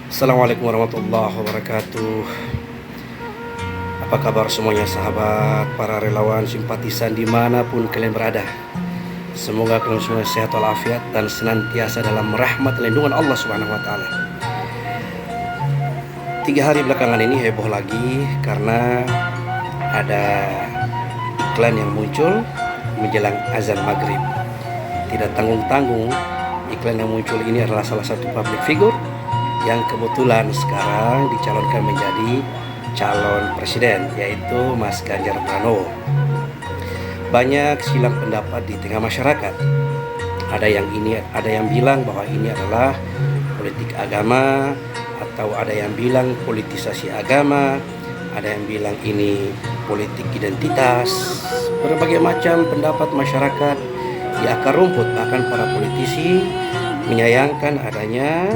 Assalamualaikum warahmatullahi wabarakatuh. Apa kabar semuanya sahabat, para relawan, simpatisan dimanapun kalian berada. Semoga kalian semua sehat walafiat dan senantiasa dalam rahmat lindungan Allah Subhanahu wa Ta'ala. 3 hari belakangan ini heboh lagi karena ada iklan yang muncul menjelang azan maghrib. Tidak tanggung-tanggung, iklan yang muncul ini adalah salah satu public figure yang kebetulan sekarang dicalonkan menjadi calon presiden, yaitu Mas Ganjar Pranowo. Banyak silang pendapat di tengah masyarakat. Ada yang bilang bahwa ini adalah politik agama, atau ada yang bilang politisasi agama, ada yang bilang ini politik identitas. Berbagai macam pendapat masyarakat di akar rumput, bahkan para politisi menyayangkan adanya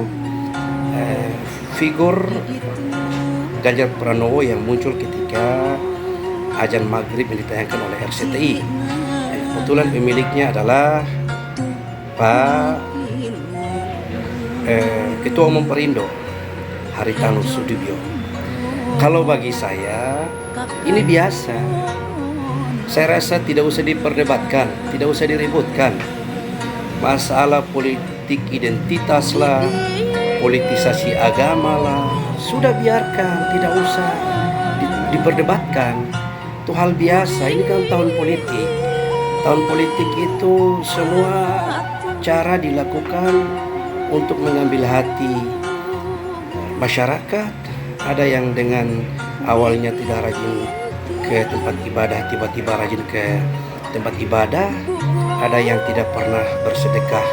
figur Ganjar Pranowo yang muncul ketika azan maghrib yang ditayangkan oleh RCTI. Kebetulan pemiliknya adalah Pak Ketua Umum Perindo Haritanu Sudibyo. Kalau bagi saya ini biasa. Saya rasa tidak usah diperdebatkan, tidak usah diributkan. Masalah politik identitas lah, politisasi agama lah, sudah biarkan, tidak usah diperdebatkan. Itu hal biasa. Ini kan tahun politik. Tahun politik itu semua cara dilakukan untuk mengambil hati masyarakat. Ada yang dengan awalnya tidak rajin ke tempat ibadah, tiba-tiba rajin ke tempat ibadah. Ada yang tidak pernah bersedekah,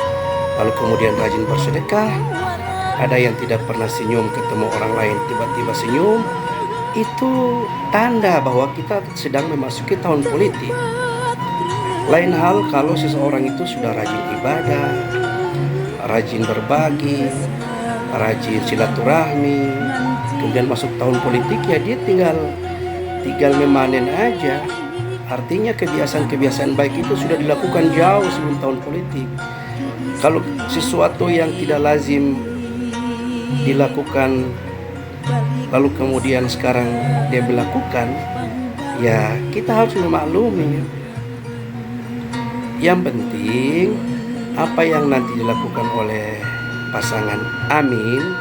lalu kemudian rajin bersedekah. Ada yang tidak pernah senyum ketemu orang lain, tiba-tiba senyum. Itu tanda bahwa kita sedang memasuki tahun politik. Lain hal kalau seseorang itu sudah rajin ibadah, rajin berbagi, rajin silaturahmi, kemudian masuk tahun politik, ya dia tinggal memanen aja. Artinya kebiasaan-kebiasaan baik itu sudah dilakukan jauh sebelum tahun politik. Kalau sesuatu yang tidak lazim dilakukan lalu kemudian sekarang dia melakukan, ya kita harus memaklumi. Yang penting apa yang nanti dilakukan oleh pasangan Amin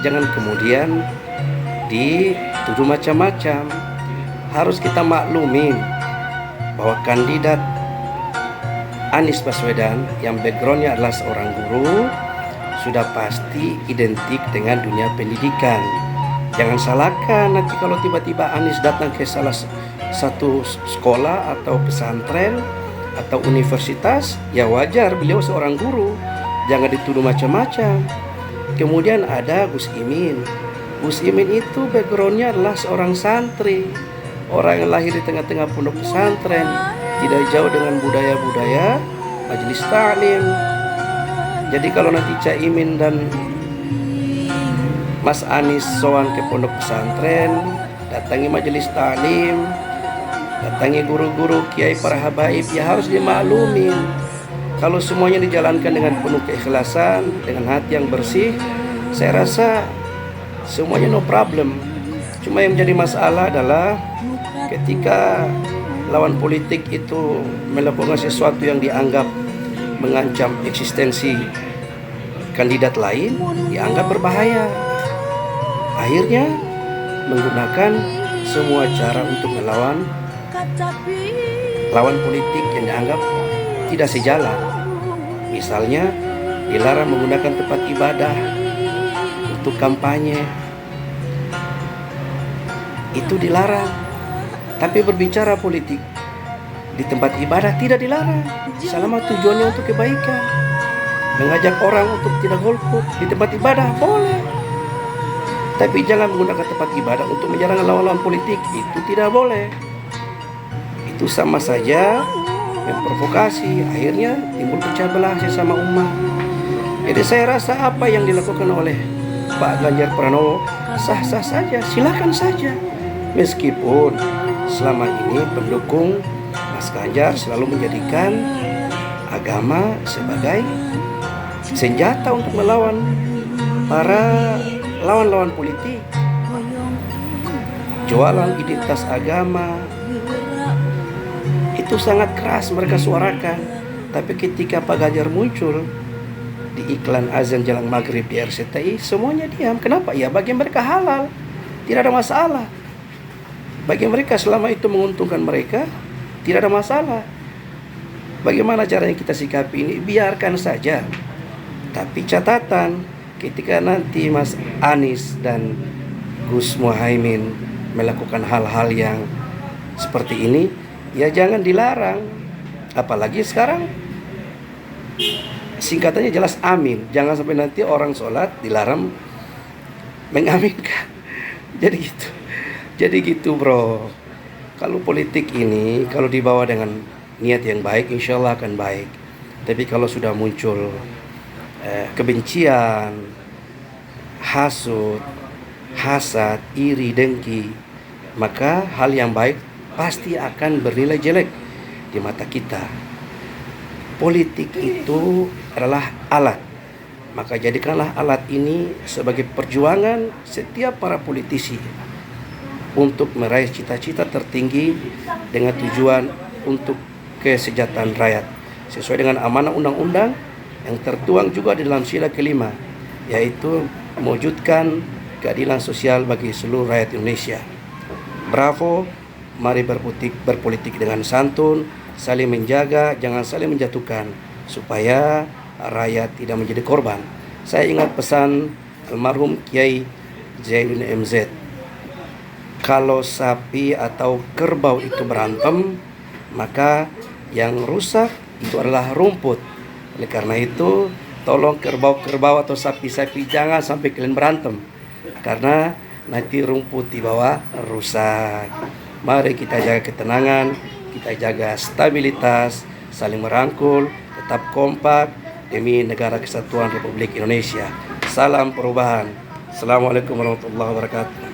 jangan kemudian dituduh macam-macam. Harus kita maklumin bahwa kandidat Anies Baswedan yang backgroundnya adalah seorang guru sudah pasti identik dengan dunia pendidikan. Jangan salahkan nanti kalau tiba-tiba Anies datang ke salah satu sekolah atau pesantren atau universitas, ya wajar, beliau seorang guru, jangan dituduh macam-macam. Kemudian ada Gus Imin. Gus Imin itu backgroundnya adalah seorang santri, orang yang lahir di tengah-tengah pondok pesantren, tidak jauh dengan budaya-budaya majelis taklim. Jadi kalau nanti Caimin dan Mas Anies sowan ke pondok pesantren, datangi majelis taklim, datangi guru-guru, kiai, para habaib, ya harus dimaklumin. Kalau semuanya dijalankan dengan penuh keikhlasan, dengan hati yang bersih, saya rasa semuanya no problem. Cuma yang menjadi masalah adalah ketika lawan politik itu melakukan sesuatu yang dianggap mengancam eksistensi kandidat lain, dianggap berbahaya. Akhirnya menggunakan semua cara untuk melawan lawan politik yang dianggap tidak sejalan. Misalnya dilarang menggunakan tempat ibadah untuk kampanye, itu dilarang. Tapi berbicara politik di tempat ibadah tidak dilarang, selama tujuannya untuk kebaikan. Mengajak orang untuk tidak golput di tempat ibadah boleh, tapi jangan menggunakan tempat ibadah untuk menyerang lawan-lawan politik, itu tidak boleh. Itu sama saja memprovokasi, akhirnya timbul pecah belah sesama umat. Jadi saya rasa apa yang dilakukan oleh Pak Ganjar Pranowo sah-sah saja, silakan saja. Meskipun selama ini pendukung Mas Ganjar selalu menjadikan agama sebagai senjata untuk melawan para lawan-lawan politik, jualan identitas agama, itu sangat keras mereka suarakan. Tapi ketika Pak Ganjar muncul di iklan azan jelang maghrib di RCTI, semuanya diam. Kenapa? Ya bagi mereka halal, tidak ada masalah. Bagi mereka selama itu menguntungkan mereka, tidak ada masalah. Bagaimana caranya kita sikapi ini? Biarkan saja. Tapi catatan, ketika nanti Mas Anies dan Gus Muhaimin melakukan hal-hal yang seperti ini, ya jangan dilarang. Apalagi sekarang singkatannya jelas amin. Jangan sampai nanti orang sholat dilarang mengaminkan. Jadi gitu bro. Kalau politik ini kalau dibawa dengan niat yang baik, insya Allah akan baik. Tapi kalau sudah muncul kebencian, hasud, hasad, iri, dengki, maka hal yang baik pasti akan bernilai jelek di mata kita. Politik itu adalah alat, maka jadikanlah alat ini sebagai perjuangan setiap para politisi untuk meraih cita-cita tertinggi dengan tujuan untuk kesejahteraan rakyat sesuai dengan amanah undang-undang yang tertuang juga di dalam sila kelima, yaitu mewujudkan keadilan sosial bagi seluruh rakyat Indonesia. Bravo, mari berpolitik dengan santun, saling menjaga, jangan saling menjatuhkan, supaya rakyat tidak menjadi korban. Saya ingat pesan almarhum Kiai Zainuddin MZ, kalau sapi atau kerbau itu berantem, maka yang rusak itu adalah rumput. Oleh karena itu, tolong kerbau-kerbau atau sapi-sapi jangan sampai kalian berantem, karena nanti rumput di bawah rusak. Mari kita jaga ketenangan, kita jaga stabilitas, saling merangkul, tetap kompak demi negara kesatuan Republik Indonesia. Salam perubahan. Assalamualaikum warahmatullahi wabarakatuh.